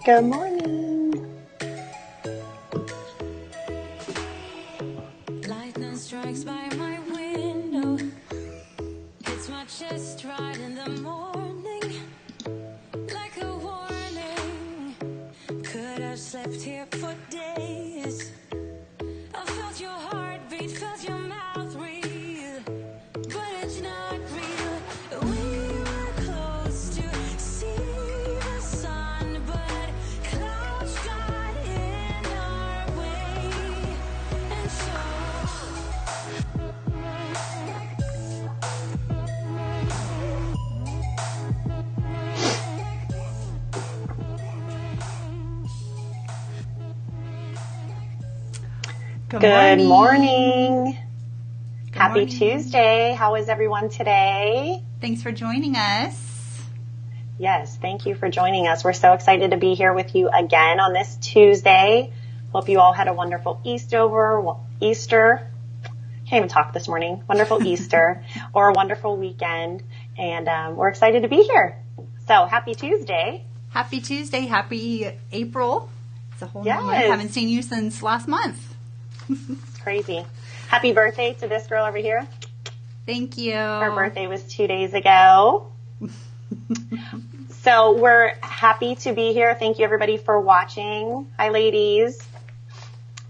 Good morning. Lightning strikes by my window. It's my chest right in the morning. Like a warning. Could have slept here for days. I felt your heartbeat, felt your mouth breathe. But it's not real. We were close to see the sun, but clouds got in our way. And Good morning. Happy morning. Tuesday. How is everyone today? Thanks for joining us. Yes, thank you for joining us. We're so excited to be here with you again on this Tuesday. Hope you all had a wonderful Easter. Can't even talk this morning. Wonderful Easter or a wonderful weekend. And we're excited to be here. So happy Tuesday. Happy Tuesday. Happy April. It's a whole new Yes. month. I haven't seen you since last month. It's crazy. Happy birthday to this girl over here. Thank you. Her birthday was 2 days ago. So we're happy to be here. Thank you everybody for watching. Hi ladies.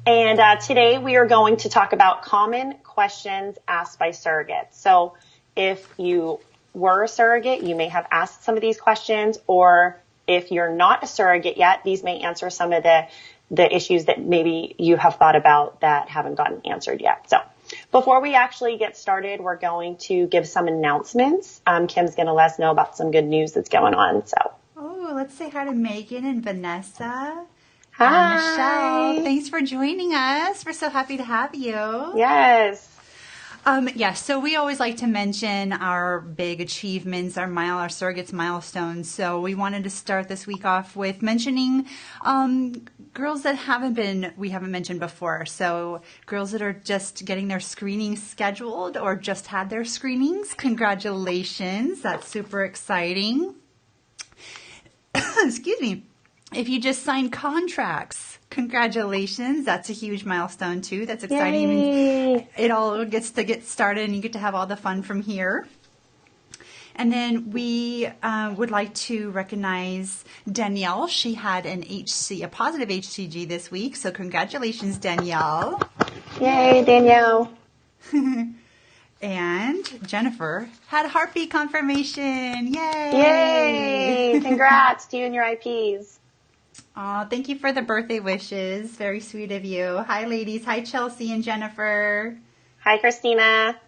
And today we are going to talk about common questions asked by surrogates. So if you were a surrogate, you may have asked some of these questions, or if you're not a surrogate yet, these may answer some of the issues that maybe you have thought about that haven't gotten answered yet. So before we actually get started, we're going to give some announcements. Kim's going to let us know about some good news that's going on. So, Let's say hi to Megan and Vanessa. hi. And Michelle. Thanks for joining us. We're so happy to have you. Yes. So we always like to mention our big achievements, our surrogates milestones. So we wanted to start this week off with mentioning girls that we haven't mentioned before. So girls that are just getting their screenings scheduled or just had their screenings. Congratulations. That's super exciting. Excuse me. If you just signed contracts, congratulations. That's a huge milestone too. That's exciting. Yay. It all gets to get started and you get to have all the fun from here. And then we would like to recognize Danielle. She had a positive HCG this week. So congratulations, Danielle. Yay, Danielle. And Jennifer had a heartbeat confirmation. Yay. Yay. Congrats to you and your IPs. Aw, thank you for the birthday wishes. Very sweet of you. Hi, ladies. Hi, Chelsea and Jennifer. Hi, Christina.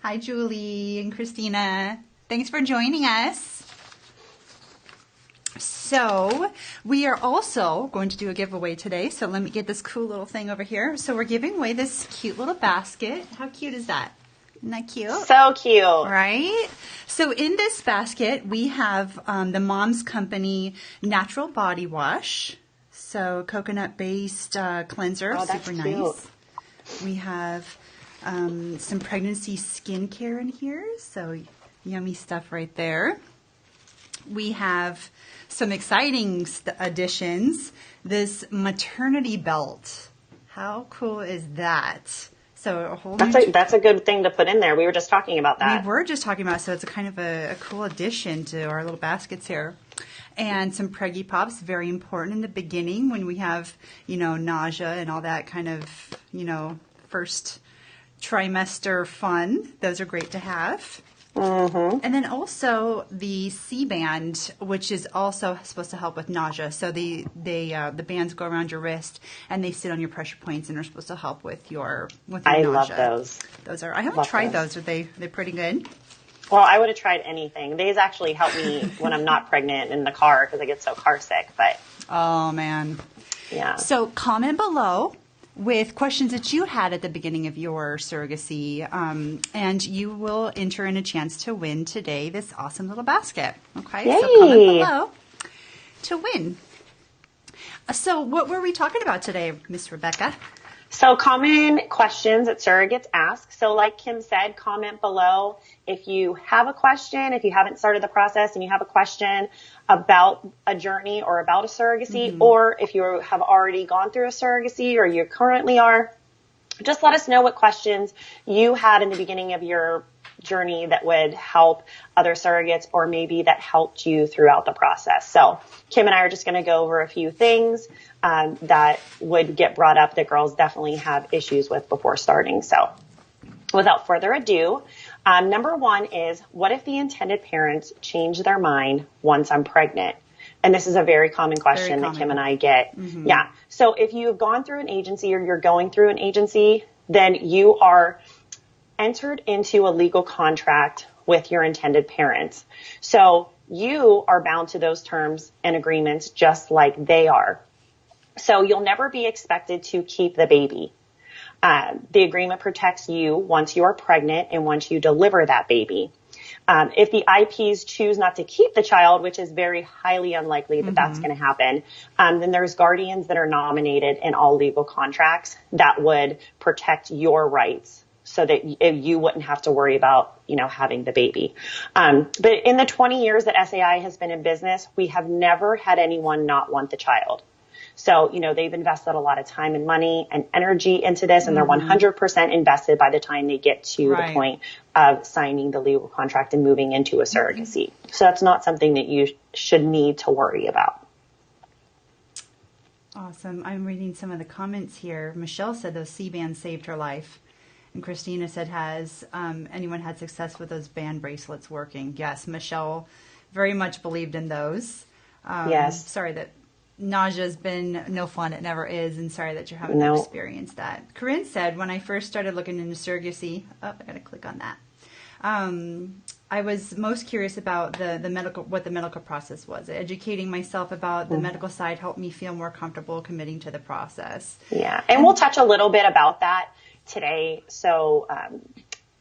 Hi, Julie and Christina. Thanks for joining us. So we are also going to do a giveaway today. So let me get this cool little thing over here. So we're giving away this cute little basket. How cute is that? Isn't that cute? So cute. Right? So in this basket, we have the Mom's Company Natural Body Wash. So coconut-based cleanser. Oh, that's super cute. nice. We have some pregnancy skincare in here. So yummy stuff right there. We have some exciting additions. This maternity belt. How cool is that? So a whole That's a good thing to put in there. We were just talking about that. We were just talking about it, so it's a kind of a cool addition to our little baskets here. And some Preggy Pops, very important in the beginning when we have, nausea and all that kind of, first trimester fun. Those are great to have. Mm-hmm. And then also the C-band, which is also supposed to help with nausea. So the bands go around your wrist and they sit on your pressure points and are supposed to help with your nausea. I love those. I haven't tried those. Are they pretty good? Well, I would have tried anything. These actually help me when I'm not pregnant in the car because I get so car sick. But oh man, yeah. So comment below with questions that you had at the beginning of your surrogacy, and you will enter in a chance to win today this awesome little basket. Okay, Yay. So comment below to win. So what were we talking about today, Miss Rebecca? So common questions that surrogates ask. So like Kim said, comment below if you have a question, if you haven't started the process and you have a question about a journey or about a surrogacy, or if you have already gone through a surrogacy or you currently are, just let us know what questions you had in the beginning of your journey that would help other surrogates or maybe that helped you throughout the process. So Kim and I are just going to go over a few things that would get brought up that girls definitely have issues with before starting. So without further ado, number one is, what if the intended parents change their mind once I'm pregnant? And this is a very common question that Kim and I get. Yeah. So if you've gone through an agency or you're going through an agency, then you are entered into a legal contract with your intended parents. So you are bound to those terms and agreements just like they are. So you'll never be expected to keep the baby. The agreement protects you once you are pregnant and once you deliver that baby. If the IPs choose not to keep the child, which is very highly unlikely that that's going to happen, then there's guardians that are nominated in all legal contracts that would protect your rights so that you wouldn't have to worry about, having the baby. But in the 20 years that SAI has been in business, we have never had anyone not want the child. So, they've invested a lot of time and money and energy into this, and they're 100% invested by the time they get to the point of signing the legal contract and moving into a surrogacy. So that's not something that you should need to worry about. Awesome. I'm reading some of the comments here. Michelle said those C-bands saved her life. And Christina said, has anyone had success with those band bracelets working? Yes, Michelle very much believed in those. Yes. Sorry that nausea's been no fun. It never is. And sorry that you're having to experience that. Corinne said, when I first started looking into surrogacy, I got to click on that. I was most curious about what the medical process was. Educating myself about the medical side helped me feel more comfortable committing to the process. Yeah. And we'll touch a little bit about that today. So,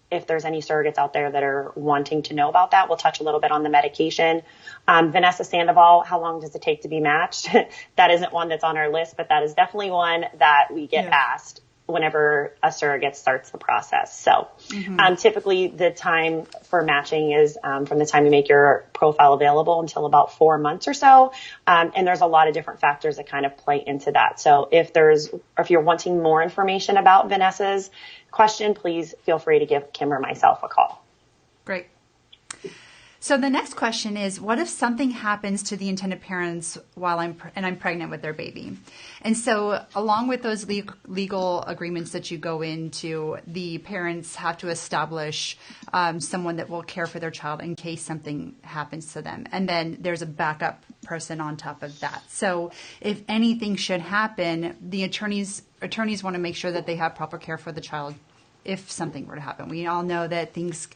if there's any surrogates out there that are wanting to know about that, we'll touch a little bit on the medication. Vanessa Sandoval, how long does it take to be matched? That isn't one that's on our list, but that is definitely one that we get asked whenever a surrogate starts the process. So typically the time for matching is from the time you make your profile available until about 4 months or so. And there's a lot of different factors that kind of play into that. So if you're wanting more information about Vanessa's question, please feel free to give Kim or myself a call. Great. So the next question is, what if something happens to the intended parents while I'm pregnant with their baby? And so along with those legal agreements that you go into, the parents have to establish someone that will care for their child in case something happens to them. And then there's a backup person on top of that. So if anything should happen, the attorneys want to make sure that they have proper care for the child if something were to happen. We all know that things,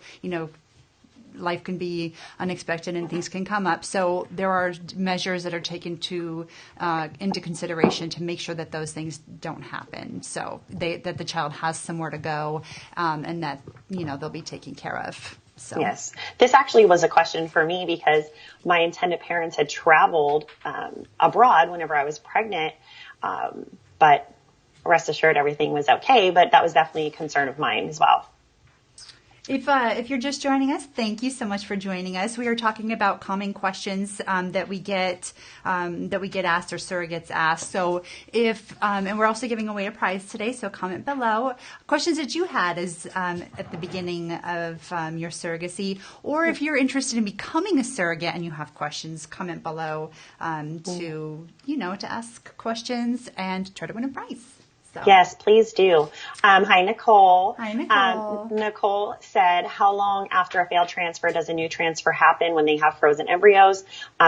life can be unexpected and things can come up. So there are measures that are taken into consideration to make sure that those things don't happen. So that the child has somewhere to go, and that, they'll be taken care of. So. Yes. This actually was a question for me because my intended parents had traveled abroad whenever I was pregnant. But rest assured everything was okay. But that was definitely a concern of mine as well. If you're just joining us, thank you so much for joining us. We are talking about common questions that we get asked or surrogates asked. So and we're also giving away a prize today. So comment below questions that you had at the beginning of your surrogacy, or if you're interested in becoming a surrogate and you have questions, comment below to ask questions and try to win a prize. So. Yes, please do. Hi, Nicole. Hi, Nicole. Nicole said, how long after a failed transfer does a new transfer happen when they have frozen embryos?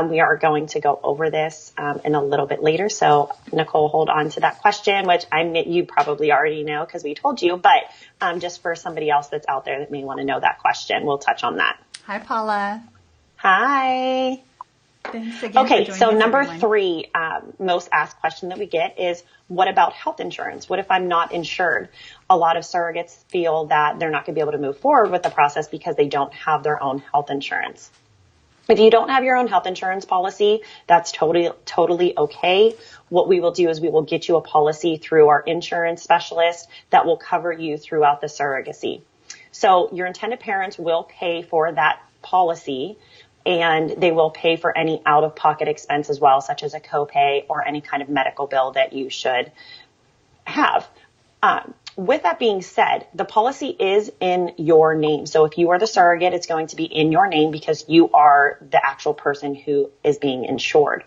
We are going to go over this in a little bit later. So, Nicole, hold on to that question, which you probably already know because we told you. But just for somebody else that's out there that may want to know that question, we'll touch on that. Hi, Paula. Hi. Thanks again. Okay, so number 3, most asked question that we get is, what about health insurance? What if I'm not insured? A lot of surrogates feel that they're not going to be able to move forward with the process because they don't have their own health insurance. If you don't have your own health insurance policy, that's totally okay. What we will do is we will get you a policy through our insurance specialist that will cover you throughout the surrogacy. So your intended parents will pay for that policy, and they will pay for any out-of-pocket expense as well, such as a copay or any kind of medical bill that you should have. With that being said, the policy is in your name. So if you are the surrogate, it's going to be in your name because you are the actual person who is being insured.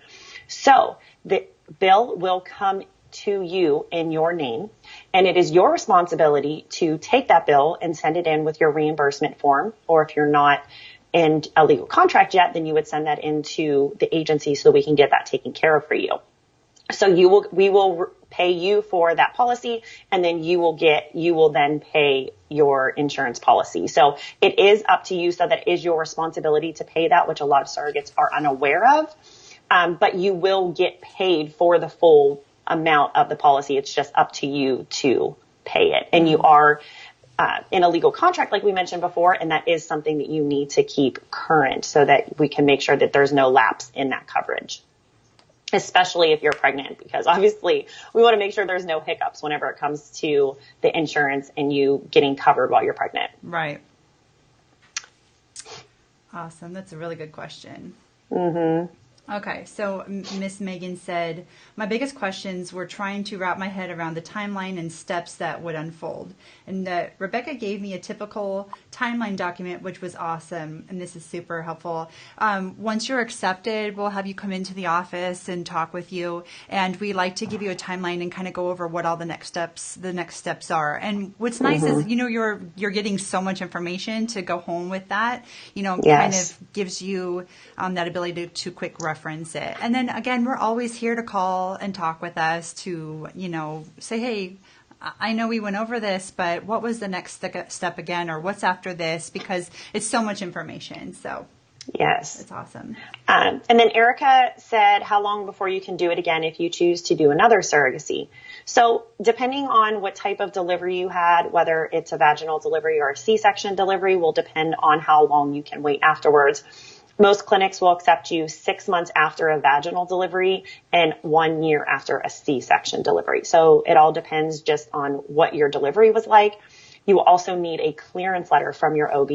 So the bill will come to you in your name, and it is your responsibility to take that bill and send it in with your reimbursement form. Or if you're not in a legal contract yet, then you would send that into the agency so we can get that taken care of for you. So we will pay you for that policy, and then you will then pay your insurance policy. So it is up to you. So that is your responsibility to pay that, which a lot of surrogates are unaware of. But you will get paid for the full amount of the policy. It's just up to you to pay it. And you are in a legal contract, like we mentioned before, and that is something that you need to keep current so that we can make sure that there's no lapse in that coverage, especially if you're pregnant, because obviously we want to make sure there's no hiccups whenever it comes to the insurance and you getting covered while you're pregnant. Right. Awesome. That's a really good question. Mm-hmm. Okay, so Miss Megan said, my biggest questions were trying to wrap my head around the timeline and steps that would unfold. And Rebecca gave me a typical timeline document, which was awesome, and this is super helpful. Once you're accepted, we'll have you come into the office and talk with you, and we like to give you a timeline and kind of go over what all the next steps are. And what's nice is, you're getting so much information to go home with that, Yes. kind of gives you that ability to quick reference it. And then again, we're always here to call and talk with us to, say, hey, I know we went over this, but what was the next step again, or what's after this? Because it's so much information. So yes, it's awesome. And then Erica said, how long before you can do it again if you choose to do another surrogacy? So depending on what type of delivery you had, whether it's a vaginal delivery or a C-section delivery, will depend on how long you can wait afterwards. Most clinics will accept you 6 months after a vaginal delivery and 1 year after a C-section delivery. So it all depends just on what your delivery was like. You will also need a clearance letter from your OB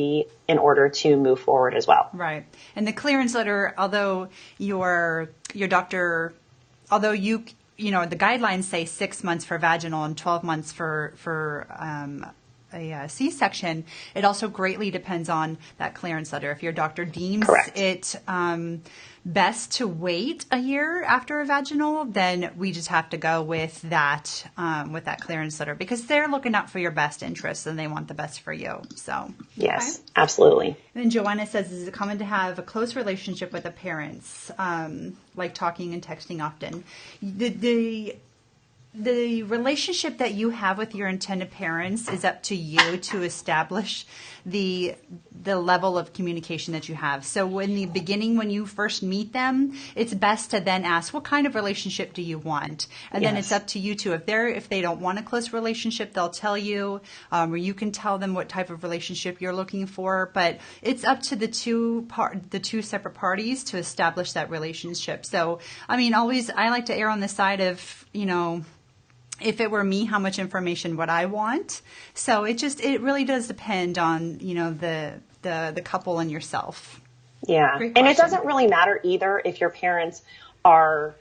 in order to move forward as well. Right. And the clearance letter, although your doctor, although the guidelines say 6 months for vaginal and 12 months for a C-section, it also greatly depends on that clearance letter. If your doctor deems Correct. it best to wait a year after a vaginal, then we just have to go with that clearance letter, because they're looking out for your best interests and they want the best for you. So yes, okay. Absolutely. And Joanna says, is it common to have a close relationship with the parents, like talking and texting often? The relationship that you have with your intended parents is up to you to establish the level of communication that you have. So in the beginning, when you first meet them, it's best to then ask, what kind of relationship do you want? And then it's up to you to, if they don't want a close relationship, they'll tell you, or you can tell them what type of relationship you're looking for. But it's up to the two separate parties to establish that relationship. So, I like to err on the side of, if it were me, how much information would I want? So it really does depend on, the couple and yourself. Yeah. And it doesn't really matter either if your parents are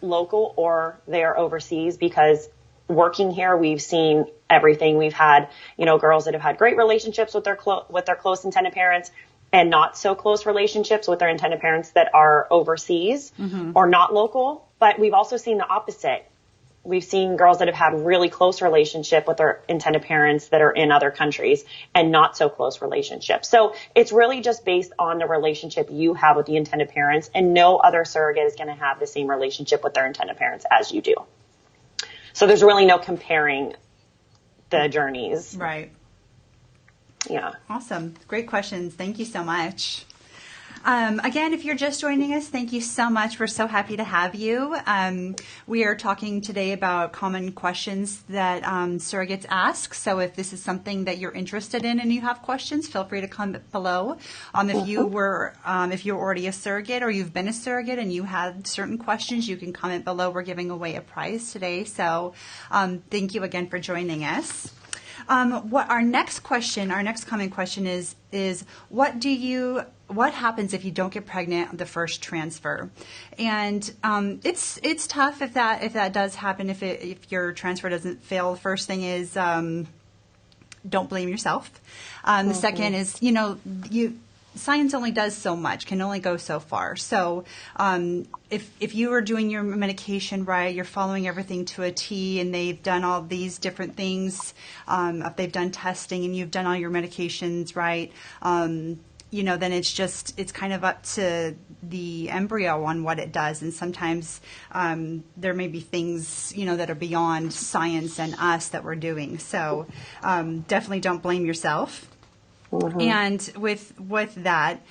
local or they are overseas, because working here, we've seen everything. We've had, girls that have had great relationships with their close intended parents, and not so close relationships with their intended parents that are overseas or not local. But we've also seen the opposite. We've seen girls that have had really close relationship with their intended parents that are in other countries and not so close relationships. So it's really just based on the relationship you have with the intended parents, and no other surrogate is going to have the same relationship with their intended parents as you do. So there's really no comparing the journeys. Right. Yeah. Awesome. Great questions. Thank you so much. Again, if you're just joining us, thank you so much. We're so happy to have you. We are talking today about common questions that surrogates ask. So if this is something that you're interested in and you have questions, feel free to comment below. If you're already a surrogate or you've been a surrogate and you had certain questions, you can comment below. We're giving away a prize today. So thank you again for joining us. What our next common question is what happens if you don't get pregnant on the first transfer? And it's tough if that does happen, if your transfer doesn't fail. The first thing is don't blame yourself. The second is, science only does so much, can only go so far. So if you are doing your medication right, you're following everything to a T, and they've done all these different things, if they've done testing and you've done all your medications right, then it's kind of up to the embryo on what it does. And sometimes there may be things, that are beyond science and us that we're doing. So definitely don't blame yourself. Mm-hmm. And with that,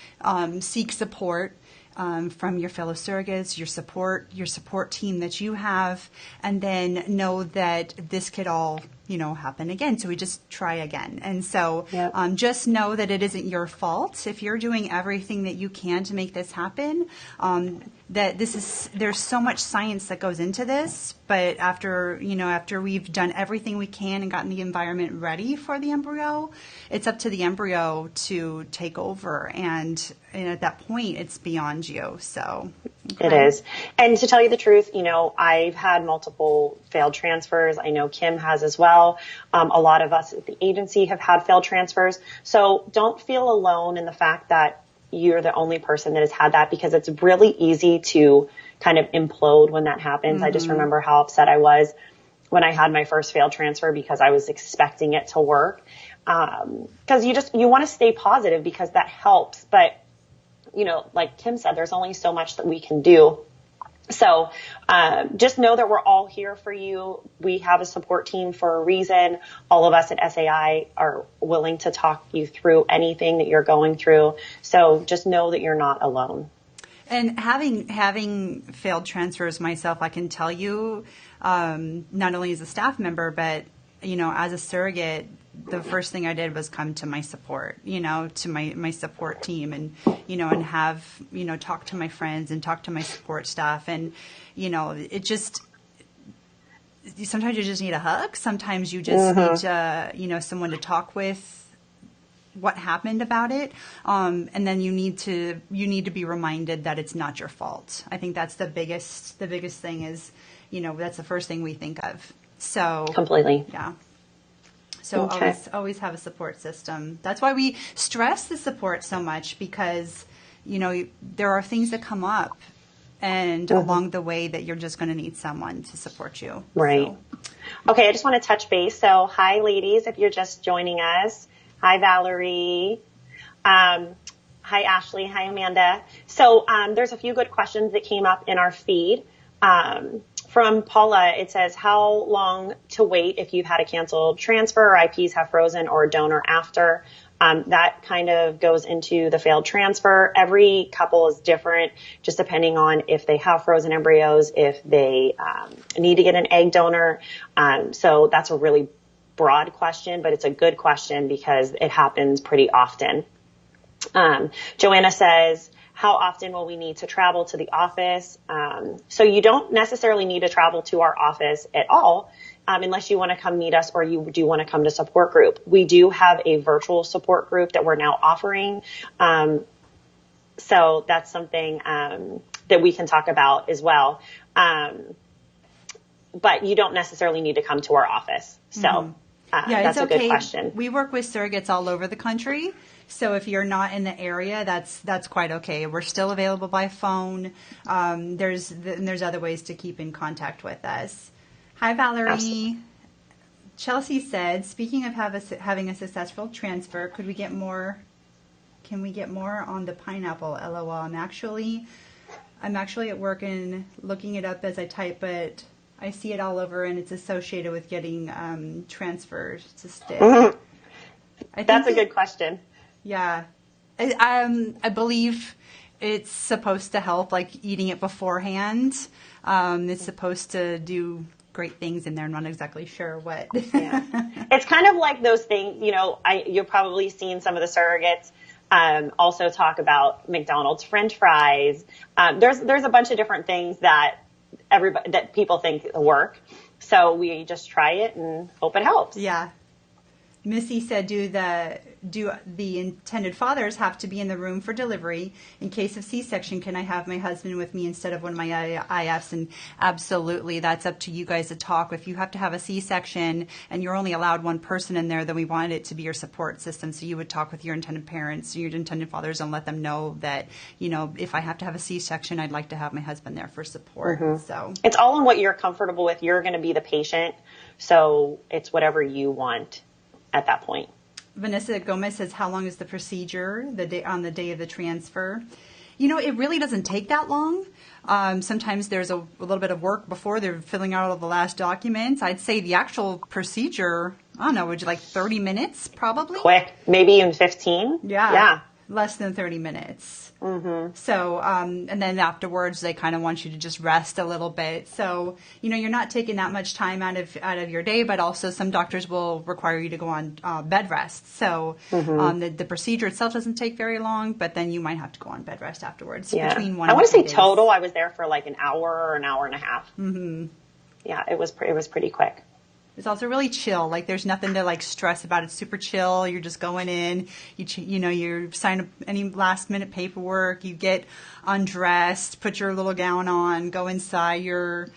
seek support from your fellow surrogates, your support team that you have, and then know that this could all happen again. So we just try again. And so just know that it isn't your fault. If you're doing everything that you can to make this happen, that there's so much science that goes into this, but after we've done everything we can and gotten the environment ready for the embryo, it's up to the embryo to take over. And at that point, it's beyond you. So It is. And to tell you the truth, I've had multiple failed transfers. I know Kim has as well. A lot of us at the agency have had failed transfers. So don't feel alone in the fact that you're the only person that has had that, because it's really easy to kind of implode when that happens. Mm-hmm. I just remember how upset I was when I had my first failed transfer, because I was expecting it to work. Because you want to stay positive, because that helps. But like Kim said, there's only so much that we can do. So just know that we're all here for you. We have a support team for a reason. All of us at SAI are willing to talk you through anything that you're going through. So just know that you're not alone. And having failed transfers myself, I can tell you, not only as a staff member, but as a surrogate, the first thing I did was come to my support, to my support team, and and have talk to my friends and talk to my support staff, and it just, sometimes you just need a hug. Sometimes you just need to, someone to talk with what happened about it, and then you need to be reminded that it's not your fault. I think that's the biggest thing is, that's the first thing we think of. So completely, yeah. So always have a support system. That's why we stress the support so much, because there are things that come up, and along the way that you're just going to need someone to support you. Right. So. Okay, I just want to touch base. So hi, ladies, if you're just joining us. Hi, Valerie. Hi, Ashley. Hi, Amanda. So there's a few good questions that came up in our feed. From Paula, it says, how long to wait if you've had a canceled transfer, or IPs have frozen, or a donor after? That kind of goes into the failed transfer. Every couple is different, just depending on if they have frozen embryos, if they need to get an egg donor. So that's a really broad question, but it's a good question because it happens pretty often. Joanna says, how often will we need to travel to the office? So you don't necessarily need to travel to our office at all, unless you want to come meet us or you do want to come to support group. We do have a virtual support group that we're now offering. So that's something that we can talk about as well. But you don't necessarily need to come to our office. So that's a good question. We work with surrogates all over the country. So if you're not in the area, that's quite okay. We're still available by phone. There's other ways to keep in contact with us. Hi, Valerie. Absolutely. Chelsea said, speaking of having a successful transfer, can we get more on the pineapple? LOL. I'm actually at work and looking it up as I type, but I see it all over, and it's associated with getting transfers to stick. That's a good question. Yeah. I believe it's supposed to help, like eating it beforehand. It's supposed to do great things in there. I'm not exactly sure what. Yeah. It's kind of like those things, you've probably seen some of the surrogates also talk about McDonald's French fries. There's a bunch of different things that people think work. So we just try it and hope it helps. Yeah. Missy said, do the intended fathers have to be in the room for delivery? In case of C-section, can I have my husband with me instead of one of my IFs? And absolutely, that's up to you guys to talk. If you have to have a C-section and you're only allowed one person in there, then we want it to be your support system. So you would talk with your intended parents, your intended fathers, and let them know that, if I have to have a C-section, I'd like to have my husband there for support. Mm-hmm. So it's all in what you're comfortable with. You're going to be the patient, so it's whatever you want at that point. Vanessa Gomez says, how long is the procedure on the day of the transfer? It really doesn't take that long. Sometimes there's a little bit of work before they're filling out all the last documents. I'd say the actual procedure, I don't know, would you like 30 minutes probably? Quick, maybe even 15? Yeah. Less than 30 minutes. Mm-hmm. So, and then afterwards, they kind of want you to just rest a little bit. So, you're not taking that much time out of your day, but also some doctors will require you to go on bed rest. So, the procedure itself doesn't take very long, but then you might have to go on bed rest afterwards. Yeah. Between 1 I and want to 2 say days. total, I was there for like an hour or an hour and a half. Mm-hmm. Yeah, it was pretty quick. It's also really chill. Like there's nothing to like stress about. It's super chill. You're just going in. You sign up any last minute paperwork. You get undressed, put your little gown on, go inside your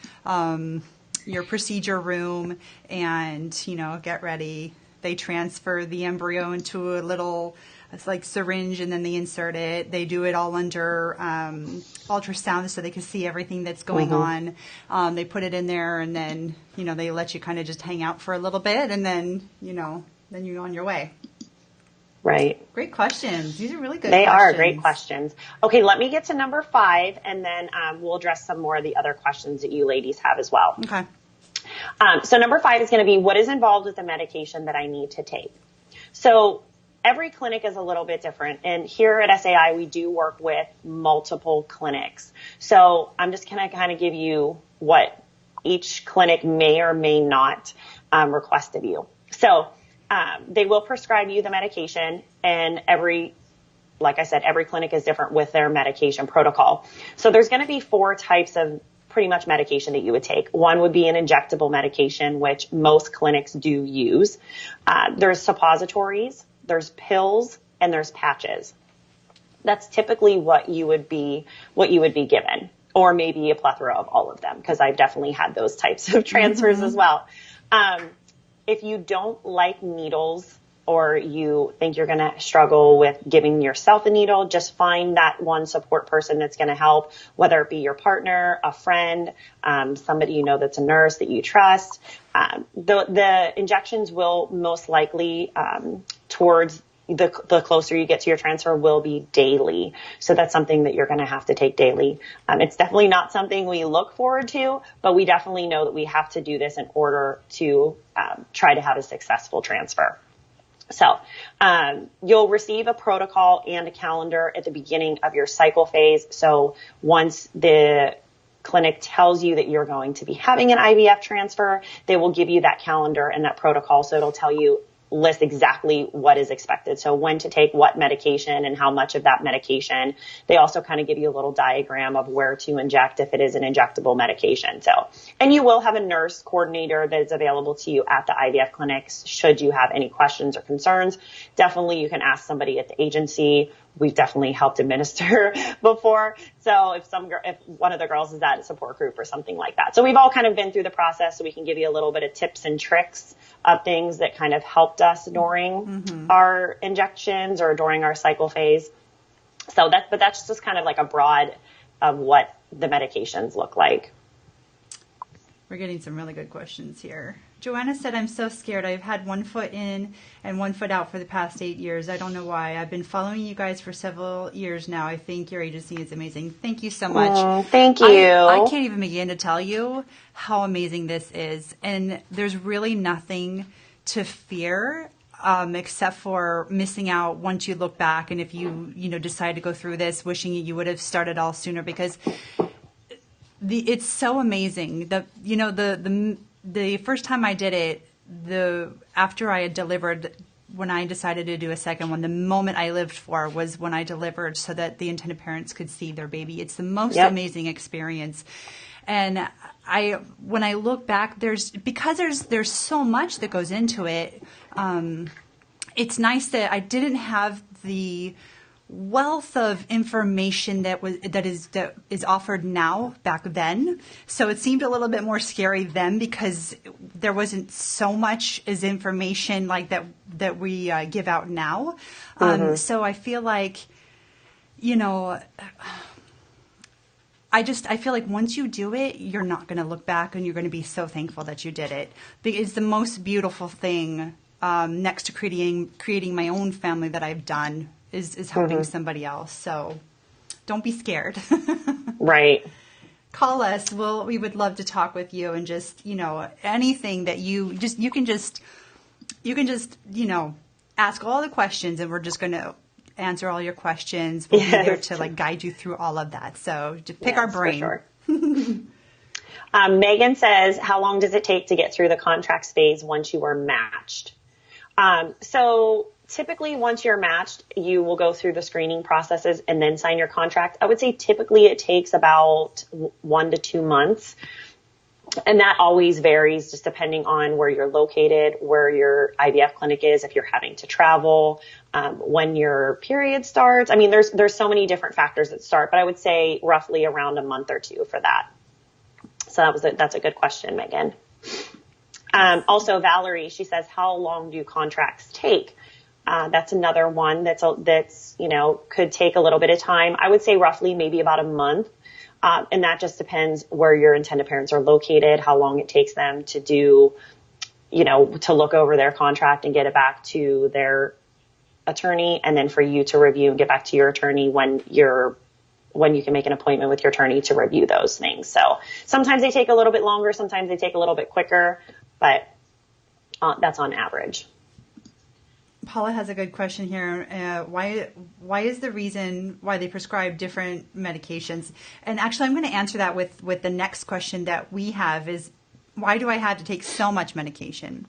procedure room, and get ready. They transfer the embryo into a little, it's like syringe, and then they insert it. They do it all under ultrasound so they can see everything that's going on. They put it in there, and then they let you kind of just hang out for a little bit, and then then you're on your way. Right. Great questions. These are really good. They questions. are great questions. Okay, let me get to number 5, and then we'll address some more of the other questions that you ladies have as well. Okay. So number 5 is going to be, what is involved with the medication that I need to take? So every clinic is a little bit different. And here at SAI, we do work with multiple clinics. So I'm just going to kind of give you what each clinic may or may not request of you. So they will prescribe you the medication, and like I said, every clinic is different with their medication protocol. So there's going to be 4 types of pretty much medication that you would take. One would be an injectable medication, which most clinics do use. There's suppositories, there's pills, and there's patches. That's typically what you would be given, or maybe a plethora of all of them, because I've definitely had those types of transfers as well. If you don't like needles, or you think you're going to struggle with giving yourself a needle, just find that one support person that's going to help, whether it be your partner, a friend, somebody that's a nurse that you trust. The injections will most likely, towards the closer you get to your transfer, will be daily. So that's something that you're going to have to take daily. It's definitely not something we look forward to, but we definitely know that we have to do this in order to try to have a successful transfer. So you'll receive a protocol and a calendar at the beginning of your cycle phase. So once the clinic tells you that you're going to be having an IVF transfer, they will give you that calendar and that protocol. So it'll list exactly what is expected. So when to take what medication and how much of that medication. They also kind of give you a little diagram of where to inject if it is an injectable medication. So, and you will have a nurse coordinator that is available to you at the IVF clinics should you have any questions or concerns. Definitely you can ask somebody at the agency. We've definitely helped administer before. So if one of the girls is at a support group or something like that. So we've all kind of been through the process, so we can give you a little bit of tips and tricks of things that kind of helped us during our injections or during our cycle phase. So that's just kind of like a broad of what the medications look like. We're getting some really good questions here. Joanna said, I'm so scared. I've had 1 foot in and 1 foot out for the past 8 years. I don't know why. I've been following you guys for several years now. I think your agency is amazing. Thank you so much. Thank you. I can't even begin to tell you how amazing this is. And there's really nothing to fear. except for missing out once you look back. And if you decide to go through this, wishing you would have started all sooner, because it's so amazing. The first time I did it, after I had delivered, when I decided to do a second one, the moment I lived for was when I delivered, so that the intended parents could see their baby. It's the most amazing experience. And when I look back, there's so much that goes into it. It's nice that I didn't have the wealth of information that is offered now back then. So it seemed a little bit more scary then, because there wasn't so much as information like that we give out now. So I feel like, I feel like once you do it, you're not going to look back, and you're going to be so thankful that you did it. It's the most beautiful thing, next to creating my own family, that I've done is helping somebody else. So don't be scared. Right. Call us. We would love to talk with you, and just, anything that you can just ask all the questions, and we're just going to answer all your questions. We'll be there to guide you through all of that. So just pick our brain. For sure. Megan says, how long does it take to get through the contracts phase once you are matched? So typically once you're matched, you will go through the screening processes and then sign your contract. I would say typically it takes about 1 to 2 months. And that always varies just depending on where you're located, where your IVF clinic is, if you're having to travel, when your period starts. I mean, there's so many different factors that start, but I would say roughly around a month or two for that. So that's a good question, Megan. Also, Valerie, she says, how long do contracts take? That's another one that's could take a little bit of time. I would say roughly maybe about a month. And that just depends where your intended parents are located, how long it takes them to do, to look over their contract and get it back to their attorney, and then for you to review and get back to your attorney when you can make an appointment with your attorney to review those things. So sometimes they take a little bit longer, sometimes they take a little bit quicker, but that's on average. Paula has a good question here. Why is the reason why they prescribe different medications? And actually, I'm going to answer that with the next question that we have is, why do I have to take so much medication?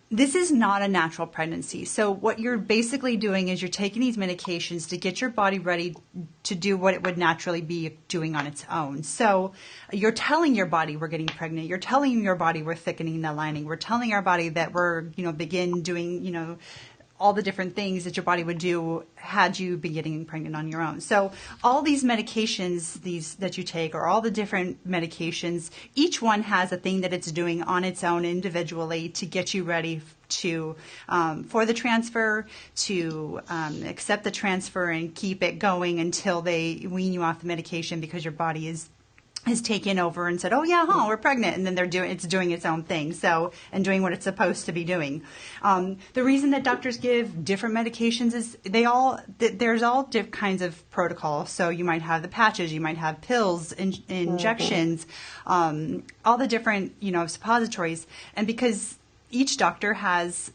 This is not a natural pregnancy. So what you're basically doing is you're taking these medications to get your body ready to do what it would naturally be doing on its own. So you're telling your body we're getting pregnant. You're telling your body we're thickening the lining. We're telling our body that we're, begin doing, all the different things that your body would do had you been getting pregnant on your own. So all these medications, that you take, or all the different medications, each one has a thing that it's doing on its own individually to get you ready to for the transfer, to accept the transfer and keep it going until they wean you off the medication, because your body has taken over and said, oh yeah, we're pregnant. And then it's doing its own thing. So, and doing what it's supposed to be doing. The reason that doctors give different medications is there's all different kinds of protocols. So you might have the patches, you might have pills, injections, all the different, suppositories. And because each doctor has,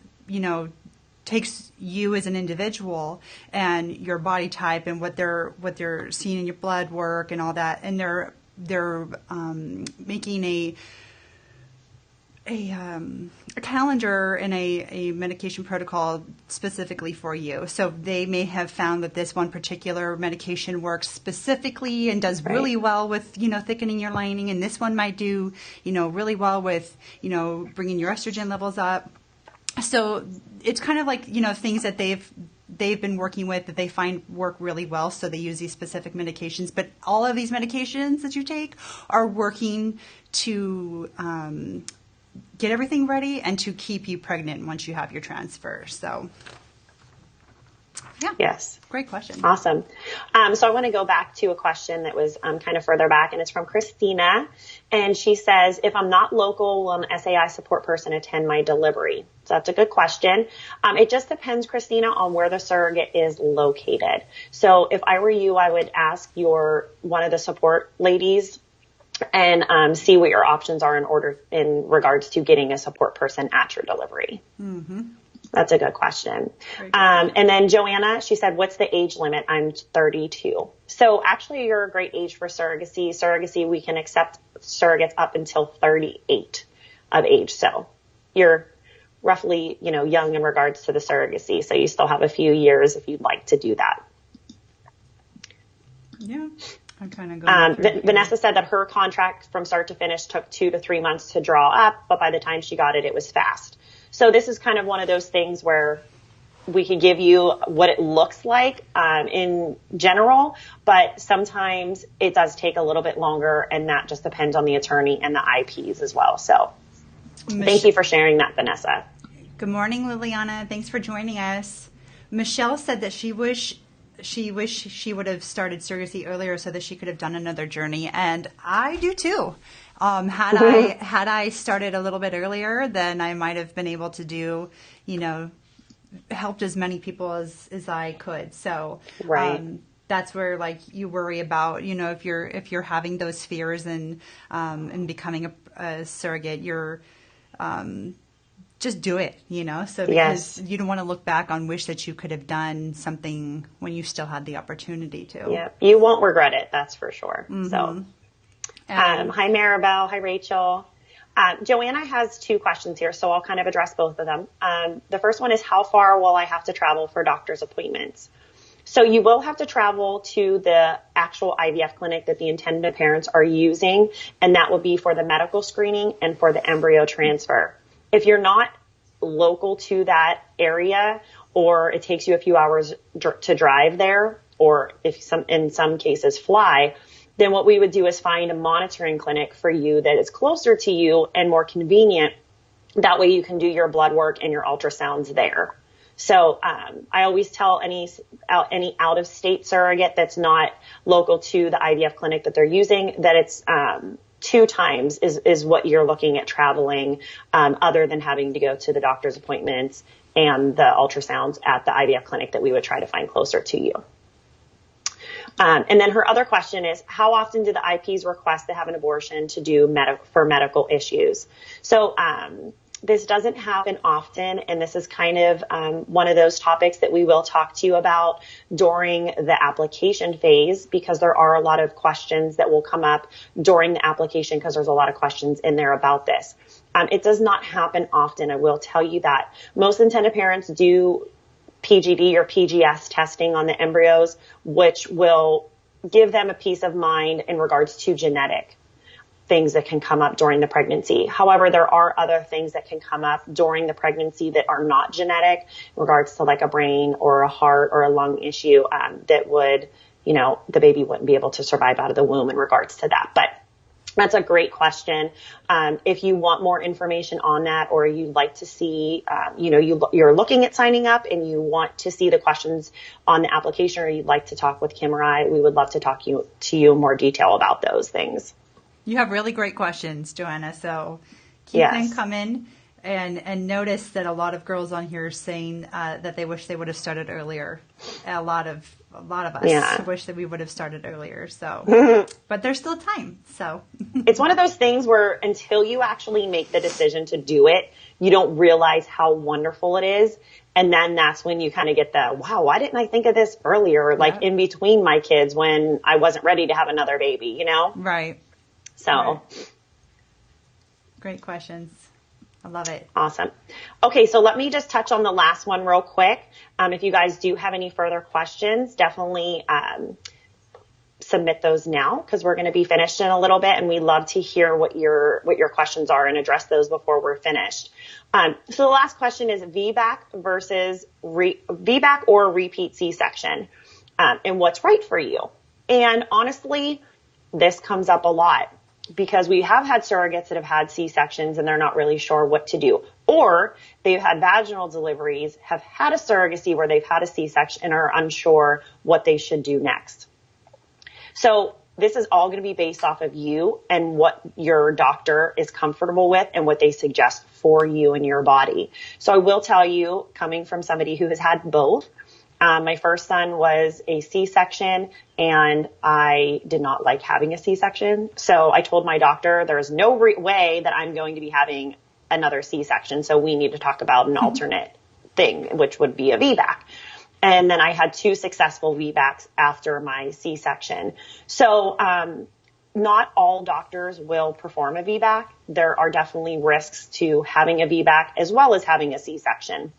takes you as an individual and your body type and what they're seeing in your blood work and all that, and they're making a calendar and a medication protocol specifically for you. So they may have found that this one particular medication works specifically and does really well with, thickening your lining. And this one might do, really well with, bringing your estrogen levels up. So it's kind of like, things that they've been working with that they find work really well, so they use these specific medications. But all of these medications that you take are working to get everything ready and to keep you pregnant once you have your transfer. So, yeah. Yes. Great question. Awesome. So I want to go back to a question that was kind of further back, and it's from Christina. And she says, if I'm not local, will an SAI support person attend my delivery? So that's a good question. It just depends, Christina, on where the surrogate is located. So if I were you, I would ask one of the support ladies and see what your options are in regards to getting a support person at your delivery. Mm-hmm. That's a good question. And then Joanna, she said, what's the age limit? I'm 32. So actually you're a great age for surrogacy. Surrogacy, we can accept surrogates up until 38 of age. So you're roughly, young in regards to the surrogacy. So you still have a few years if you'd like to do that. Yeah. I'm kind of going Vanessa said that her contract from start to finish took 2 to 3 months to draw up, but by the time she got it, it was fast. So this is kind of one of those things where we could give you what it looks like in general, but sometimes it does take a little bit longer, and that just depends on the attorney and the IPs as well. So thank you for sharing that, Vanessa. Good morning, Liliana. Thanks for joining us. Michelle said that she wished she would have started surrogacy earlier so that she could have done another journey, and I do too. Had I started a little bit earlier, then I might have been able to do, helped as many people as I could. So right. That's where you worry about, if you're having those fears and becoming a surrogate, you're just do it, so because you don't want to look back on wish that you could have done something when you still had the opportunity to. Yeah, you won't regret it. That's for sure. Mm-hmm. So, hi Maribel. Hi Rachel. Joanna has 2 questions here, so I'll kind of address both of them. The first one is, how far will I have to travel for doctor's appointments? So you will have to travel to the actual IVF clinic that the intended parents are using, and that will be for the medical screening and for the embryo transfer. If you're not local to that area, or it takes you a few hours to drive there, or in some cases fly, then what we would do is find a monitoring clinic for you that is closer to you and more convenient. That way you can do your blood work and your ultrasounds there. So I always tell any out-of-state surrogate that's not local to the IVF clinic that they're using that it's 2 times is what you're looking at traveling, other than having to go to the doctor's appointments and the ultrasounds at the IVF clinic that we would try to find closer to you. And then her other question is, how often do the IPs request to have an abortion to do for medical issues? So this doesn't happen often, and this is kind of one of those topics that we will talk to you about during the application phase, because there are a lot of questions that will come up during the application, because there's a lot of questions in there about this. It does not happen often, I will tell you that. Most intended parents do PGD or PGS testing on the embryos, which will give them a peace of mind in regards to genetic things that can come up during the pregnancy. However, there are other things that can come up during the pregnancy that are not genetic, in regards to like a brain or a heart or a lung issue, that would, the baby wouldn't be able to survive out of the womb in regards to that. But that's a great question. If you want more information on that, or you'd like to see, you're looking at signing up and you want to see the questions on the application, or you'd like to talk with Kim or I, we would love to talk to you in more detail about those things. You have really great questions, Joanna, so keep them coming. And notice that a lot of girls on here are saying that they wish they would have started earlier. A lot of us wish that we would have started earlier. So, but there's still time. So it's one of those things where until you actually make the decision to do it, you don't realize how wonderful it is. And then that's when you kind of get the, wow, why didn't I think of this earlier? Like in between my kids when I wasn't ready to have another baby, Right. So. Right. Great questions. I love it. Awesome. Okay, so let me just touch on the last one real quick. If you guys do have any further questions, definitely submit those now, because we're going to be finished in a little bit, and we love to hear what your questions are and address those before we're finished. So the last question is VBAC versus VBAC or repeat C-section, and what's right for you. And honestly, this comes up a lot, because we have had surrogates that have had C-sections and they're not really sure what to do. Or they've had vaginal deliveries, have had a surrogacy where they've had a C-section and are unsure what they should do next. So this is all going to be based off of you and what your doctor is comfortable with and what they suggest for you and your body. So I will tell you, coming from somebody who has had both, My first son was a C-section, and I did not like having a C-section. So I told my doctor there is no way that I'm going to be having another C-section. So we need to talk about an alternate thing, which would be a VBAC. And then I had 2 successful VBACs after my C-section. So, not all doctors will perform a VBAC. There are definitely risks to having a VBAC as well as having a C-section.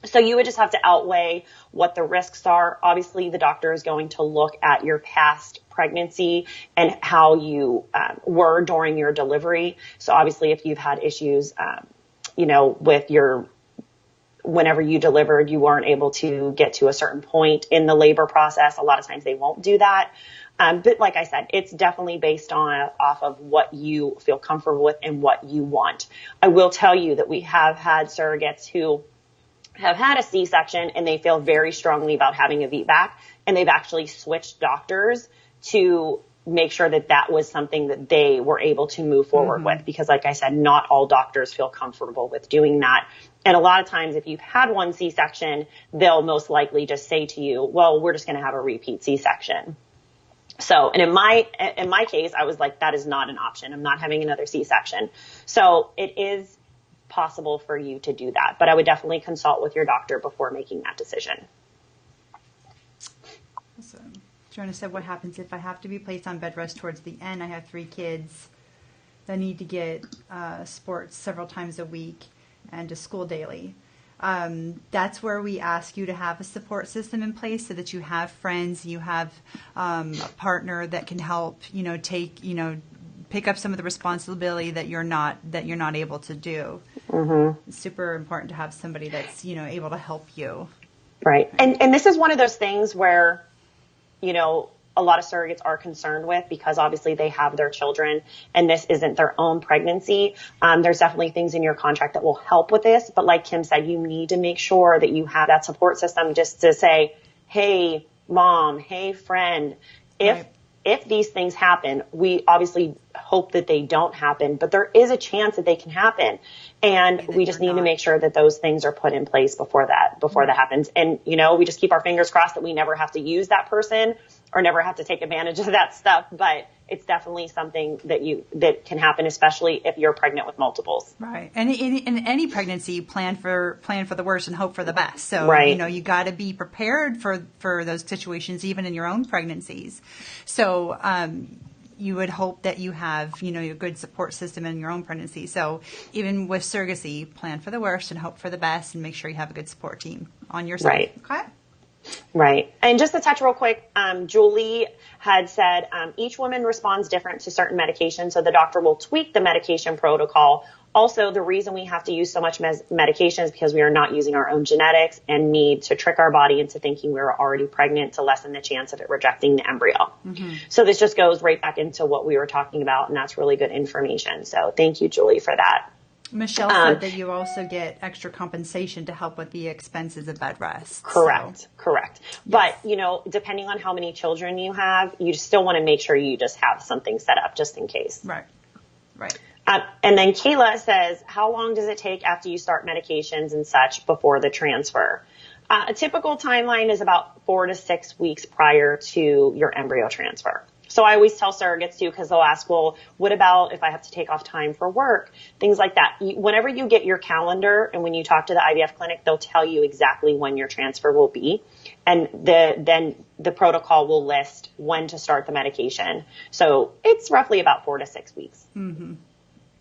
So you would just have to outweigh what the risks are. Obviously, the doctor is going to look at your past pregnancy and how you were during your delivery. So obviously, if you've had issues, with whenever you delivered, you weren't able to get to a certain point in the labor process. A lot of times they won't do that. But like I said, it's definitely based off of what you feel comfortable with and what you want. I will tell you that we have had surrogates who have had a C-section and they feel very strongly about having a VBAC, and they've actually switched doctors to make sure that that was something that they were able to move forward with. Because like I said, not all doctors feel comfortable with doing that. And a lot of times if you've had one C-section, they'll most likely just say to you, well, we're just going to have a repeat C-section. So, and in my case, I was like, that is not an option. I'm not having another C-section. So it is possible for you to do that, but I would definitely consult with your doctor before making that decision. Awesome. Joanna said, what happens if I have to be placed on bed rest towards the end? I have 3 kids that need to get sports several times a week and to school daily. That's where we ask you to have a support system in place so that you have friends, you have a partner that can help, pick up some of the responsibility that you're not able to do. It's super important to have somebody that's, able to help you. Right. And this is one of those things where, a lot of surrogates are concerned with, because obviously they have their children and this isn't their own pregnancy. There's definitely things in your contract that will help with this. But like Kim said, you need to make sure that you have that support system just to say, hey, mom, hey, friend, if these things happen, we obviously hope that they don't happen, but there is a chance that they can happen. And we just need to make sure that those things are put in place before that happens. And, we just keep our fingers crossed that we never have to use that person or never have to take advantage of that stuff. But it's definitely something that can happen, especially if you're pregnant with multiples. Right. And in any pregnancy, plan for the worst and hope for the best. So, you got to be prepared for those situations, even in your own pregnancies. So, you would hope that you have, your good support system in your own pregnancy. So even with surrogacy, plan for the worst and hope for the best, and make sure you have a good support team on your side. Right. Okay. Right. And just to touch real quick, Julie had said each woman responds different to certain medications, so the doctor will tweak the medication protocol. Also, the reason we have to use so much medication is because we are not using our own genetics and need to trick our body into thinking we're already pregnant to lessen the chance of it rejecting the embryo. So this just goes right back into what we were talking about, and that's really good information. So thank you, Julie, for that. Michelle said that you also get extra compensation to help with the expenses of bed rest. Correct. Yes. But, depending on how many children you have, you still want to make sure you just have something set up just in case. Right. And then Kayla says, how long does it take after you start medications and such before the transfer? A typical timeline is about 4 to 6 weeks prior to your embryo transfer. So I always tell surrogates too, because they'll ask, well, what about if I have to take off time for work? Things like that. Whenever you get your calendar and when you talk to the IVF clinic, they'll tell you exactly when your transfer will be. And then the protocol will list when to start the medication. So it's roughly about 4 to 6 weeks.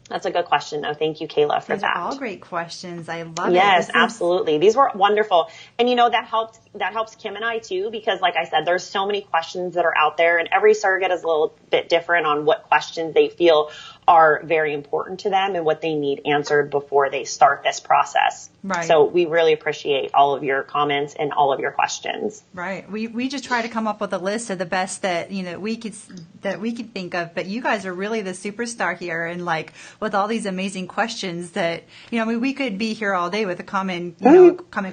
That's a good question, though. Thank you, Kayla, for Those that. are all great questions. I love it. Yes, absolutely. These were wonderful. And, that helps Kim and I, too, because, like I said, there's so many questions that are out there, and every surrogate is a little bit different on what questions they feel are very important to them and what they need answered before they start this process. Right. So we really appreciate all of your comments and all of your questions. Right. We just try to come up with a list of the best that we could think of, but you guys are really the superstar here, and with all these amazing questions that we could be here all day with the common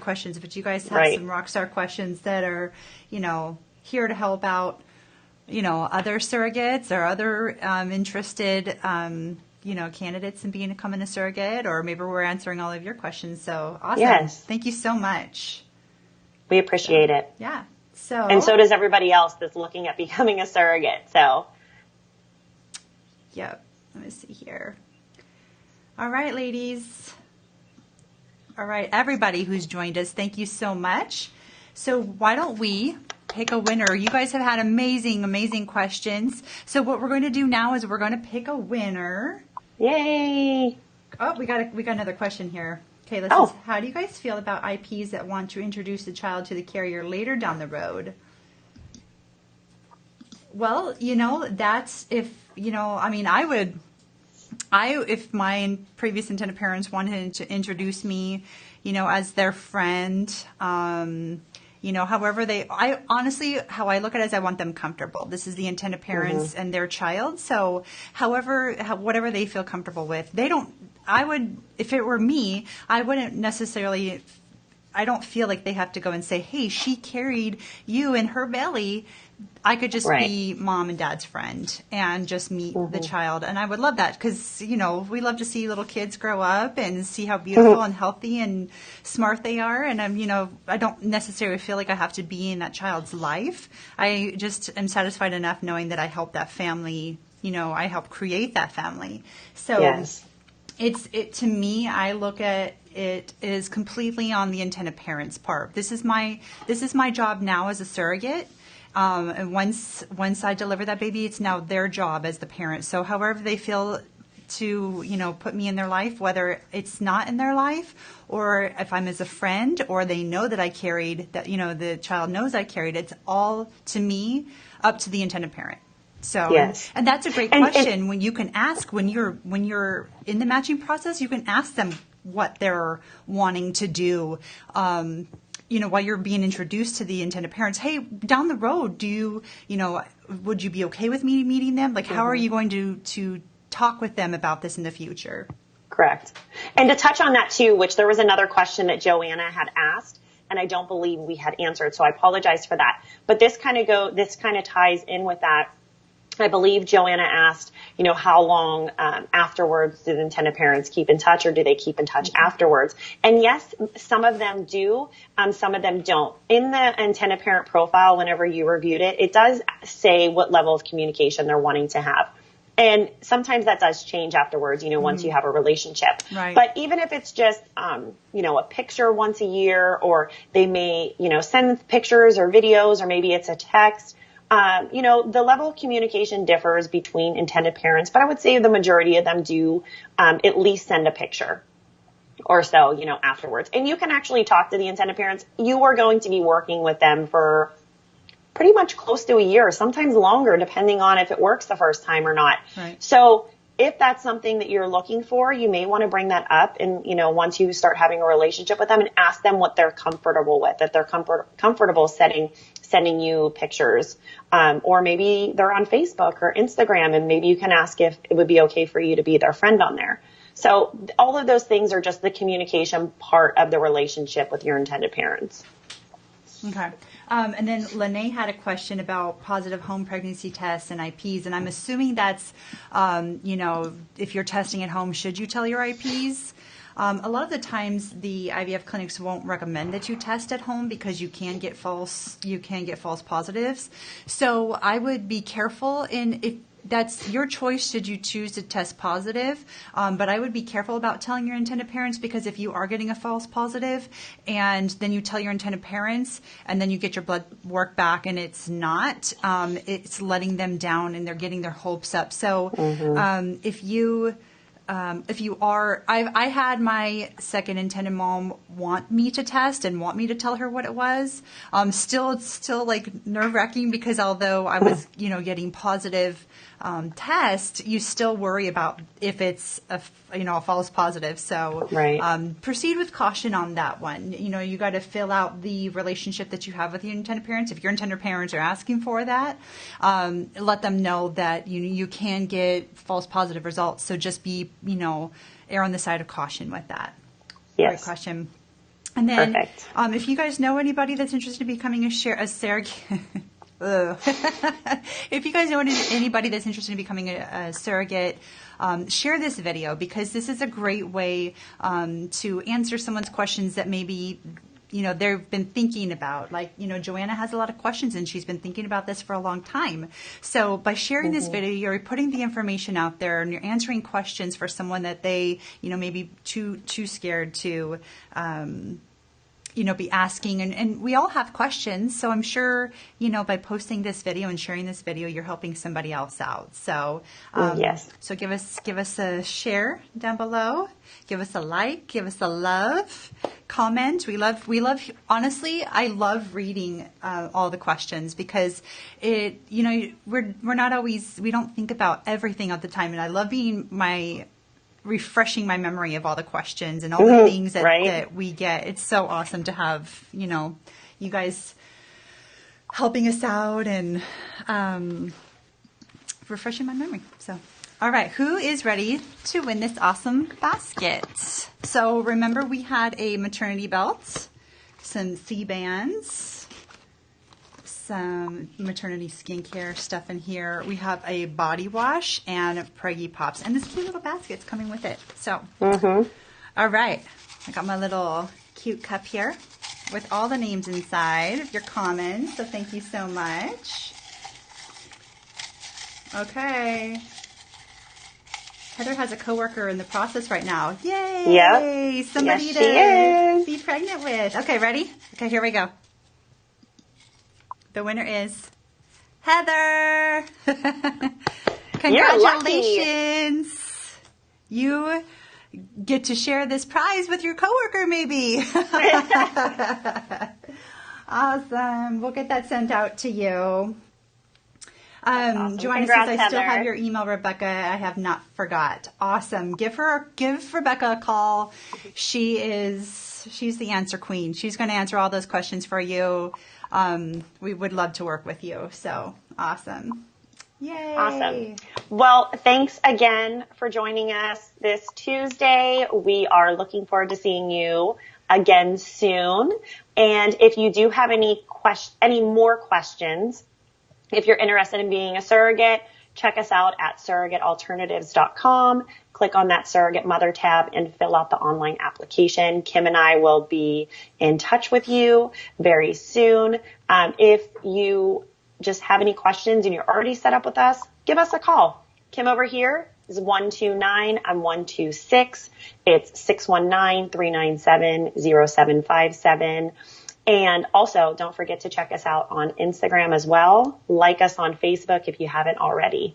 questions, but you guys have some rock star questions that are here to help out other surrogates or other interested candidates in becoming a surrogate, or maybe we're answering all of your questions. So awesome. Yes. Thank you so much. We appreciate it. Yeah. And so does everybody else that's looking at becoming a surrogate. So. Yep. Let me see here. All right, ladies. All right, everybody who's joined us, thank you so much. So why don't we pick a winner? You guys have had amazing, amazing questions. So what we're going to do now is we're going to pick a winner. Yay! Oh, we got another question here. Okay, let's just, how do you guys feel about IPs that want to introduce the child to the carrier later down the road? Well, that's if, I mean, if my previous intended parents wanted to introduce me, as their friend, however I honestly, how I look at it is I want them comfortable. This is the intended parents and their child. So whatever they feel comfortable with, if it were me, I wouldn't necessarily, I don't feel like they have to go and say, hey, she carried you in her belly. I could just be mom and dad's friend and just meet the child. And I would love that because, we love to see little kids grow up and see how beautiful and healthy and smart they are. And I don't necessarily feel like I have to be in that child's life. I just am satisfied enough knowing that I help that family, I help create that family. So to me, I look at it is completely on the intended parents' part. This is my job now as a surrogate. And once I deliver that baby, it's now their job as the parent. So however they feel to, put me in their life, whether it's not in their life or if I'm as a friend or they know that I carried that, the child knows I carried, it's all to me up to the intended parent. So, and that's a great question when you can ask when you're in the matching process, you can ask them what they're wanting to do. While you're being introduced to the intended parents, hey, down the road, would you be okay with me meeting them? Like, how are you going to talk with them about this in the future? Correct. And to touch on that too, which there was another question that Joanna had asked, and I don't believe we had answered, so I apologize for that. But this kind of ties in with that. I believe Joanna asked, how long afterwards do the intended parents keep in touch, or do they keep in touch afterwards? And yes, some of them do, some of them don't. In the intended parent profile, whenever you reviewed it, it does say what level of communication they're wanting to have. And sometimes that does change afterwards, once you have a relationship. Right. But even if it's just, a picture once a year, or they may, send pictures or videos, or maybe it's a text. The level of communication differs between intended parents, but I would say the majority of them do at least send a picture or so, afterwards. And you can actually talk to the intended parents. You are going to be working with them for pretty much close to a year, sometimes longer, depending on if it works the first time or not. Right. So if that's something that you're looking for, you may want to bring that up. And, once you start having a relationship with them, and ask them what they're comfortable with, that they're comfortable sending you pictures. Or maybe they're on Facebook or Instagram, and maybe you can ask if it would be okay for you to be their friend on there. So all of those things are just the communication part of the relationship with your intended parents. Okay. And then Lene had a question about positive home pregnancy tests and IPs. And I'm assuming that's, if you're testing at home, should you tell your IPs? A lot of the times the IVF clinics won't recommend that you test at home because you can get false positives. So I would be careful if that's your choice should you choose to test positive. But I would be careful about telling your intended parents, because if you are getting a false positive and then you tell your intended parents and then you get your blood work back and it's not, it's letting them down and they're getting their hopes up. So if you are, I had my second intended mom want me to test and want me to tell her what it was. It's still like nerve wracking, because although I was, getting positive test, you still worry about if it's a false positive. So proceed with caution on that one. You got to fill out the relationship that you have with your intended parents. If your intended parents are asking for that, let them know that you can get false positive results. So just be, err on the side of caution with that. Yes. Great question. And then if you guys know anybody that's interested in becoming a surrogate, if you guys know anybody that's interested in becoming a surrogate, share this video, because this is a great way to answer someone's questions that maybe they've been thinking about. Like, Joanna has a lot of questions and she's been thinking about this for a long time. So by sharing this video, you're putting the information out there and you're answering questions for someone that they, maybe too scared to, be asking. And we all have questions. So I'm sure, by posting this video and sharing this video, you're helping somebody else out. So, yes. So give us a share down below. Give us a like, give us a love, comment. We love, honestly, I love reading all the questions because we're not always, we don't think about everything at the time. And I love refreshing my memory of all the questions and all the things that we get. It's so awesome to have, you guys helping us out and refreshing my memory. So, all right, who is ready to win this awesome basket? So remember, we had a maternity belt, some C-bands, some maternity skincare stuff in here. We have a body wash and Preggy Pops, and this cute little basket's coming with it. So, all right, I got my little cute cup here with all the names inside of your comments. So thank you so much. Okay. Heather has a coworker in the process right now. Yay! Yep. Somebody yes, to be pregnant with. Okay, ready? Okay, here we go. The winner is Heather. Congratulations. You get to share this prize with your coworker, maybe. Awesome. We'll get that sent out to you. Awesome. Joanna Congrats, says, I still Heather. have your email, Rebecca. I have not forgot. Awesome. Give Rebecca a call. She's the answer queen. She's going to answer all those questions for you. We would love to work with you. So awesome. Yay. Awesome. Well, thanks again for joining us this Tuesday. We are looking forward to seeing you again soon. And if you do have any more questions, if you're interested in being a surrogate, check us out at surrogatealternatives.com. Click on that Surrogate Mother tab and fill out the online application. Kim and I will be in touch with you very soon. If you just have any questions and you're already set up with us, give us a call. Kim over here is 129. I'm 126. It's 619-397-0757. And also, don't forget to check us out on Instagram as well. Like us on Facebook if you haven't already.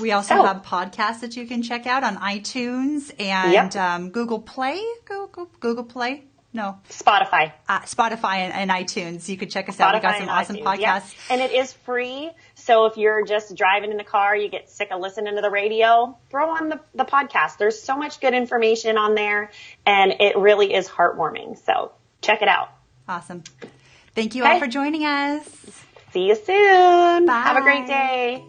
We also have podcasts that you can check out on iTunes and Google Play. Google Play? No. Spotify. Spotify and iTunes. You could check us out. We got some awesome podcasts. Yep. And it is free. So if you're just driving in the car, you get sick of listening to the radio, throw on the podcast. There's so much good information on there, and it really is heartwarming. So check it out. Awesome. Thank you all for joining us. See you soon. Bye. Have a great day.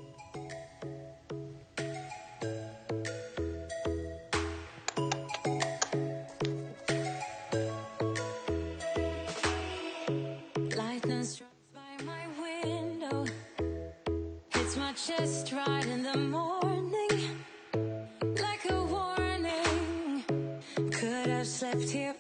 Lightning strikes by my window. Hits my chest right in the morning. Like a warning. Could have slept here